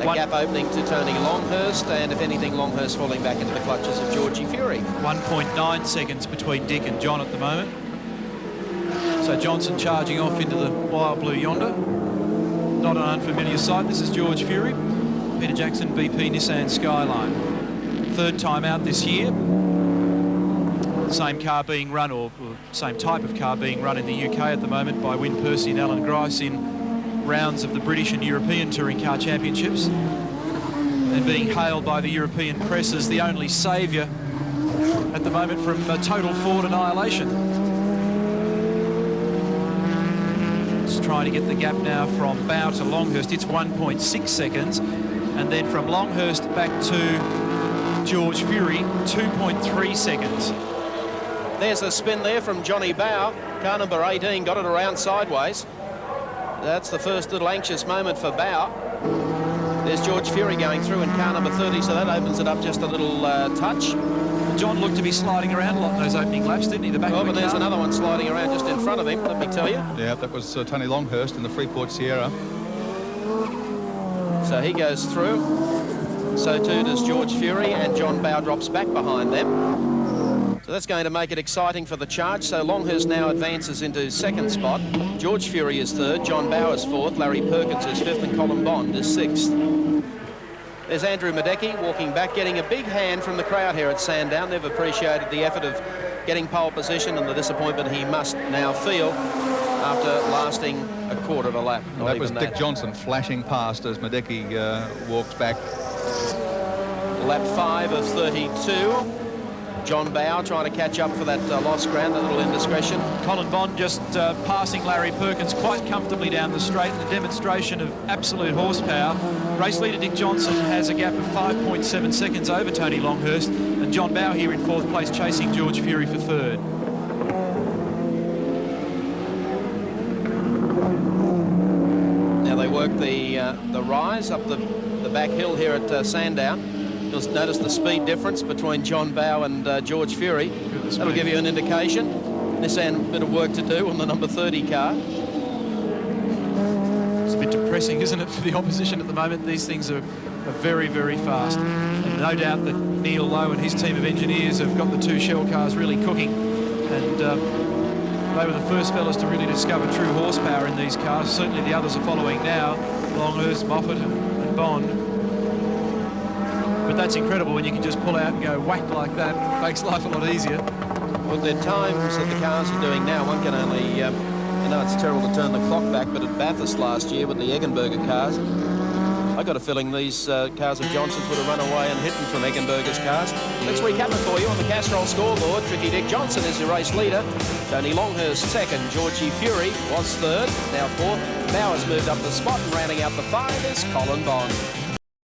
A gap opening to Tony Longhurst, and if anything, Longhurst falling back into the clutches of Georgie Fury. 1.9 seconds between Dick and John at the moment. So Johnson charging off into the wild blue yonder. Not an unfamiliar sight. This is George Fury, Peter Jackson BP Nissan Skyline. Third time out this year. Same car being run, or same type of car being run in the UK at the moment by Wyn Percy and Alan Grice in rounds of the British and European Touring Car Championships, and being hailed by the European press as the only saviour at the moment from total Ford annihilation. It's trying to get the gap now from Bow to Longhurst. It's 1.6 seconds, and then from Longhurst back to George Fury, 2.3 seconds. There's a spin there from Johnny Bow. Car number 18 got it around sideways. That's the first little anxious moment for Bow. There's George Fury going through in car number 30, so that opens it up just a little touch. John looked to be sliding around a lot in those opening laps, didn't he? The back of the but there's another one sliding around just in front of him, let me tell you. Yeah, that was Tony Longhurst in the Freeport Sierra. So he goes through. So too does George Fury, and John Bow drops back behind them. So that's going to make it exciting for the charge. So Longhurst now advances into second spot. George Fury is third, John Bow is fourth, Larry Perkins is fifth, and Colin Bond is sixth. There's Andrew Madecki walking back, getting a big hand from the crowd here at Sandown. They've appreciated the effort of getting pole position and the disappointment he must now feel after lasting a quarter of a lap. That was Dick Johnson flashing past as Madecki walks back. Lap 5 of 32. John Bow trying to catch up for that lost ground, a little indiscretion. Colin Bond just passing Larry Perkins quite comfortably down the straight in a demonstration of absolute horsepower. Race leader Dick Johnson has a gap of 5.7 seconds over Tony Longhurst, and John Bow here in fourth place chasing George Fury for third. Now they work the rise up the back hill here at Sandown. You'll notice the speed difference between John Bow and George Fury. That'll give you an indication. Nissan, a bit of work to do on the number 30 car. It's a bit depressing, isn't it, for the opposition at the moment? These things are very, very fast. And no doubt that Neil Lowe and his team of engineers have got the two shell cars really cooking. And they were the first fellas to really discover true horsepower in these cars. Certainly the others are following now. Longhurst, Moffat and Bond. But that's incredible when you can just pull out and go whack like that. It makes life a lot easier. Well, the times that the cars are doing now, one can only, I know it's terrible to turn the clock back, but at Bathurst last year with the Eggenberger cars, I got a feeling these cars of Johnson's would have run away and hidden from Eggenberger's cars. Let's recap it for you on the Castrol scoreboard. Tricky Dick Johnson is your race leader. Tony Longhurst second. Georgie Fury was third, now fourth. Bow has moved up the spot, and rounding out the 5 is Colin Bond.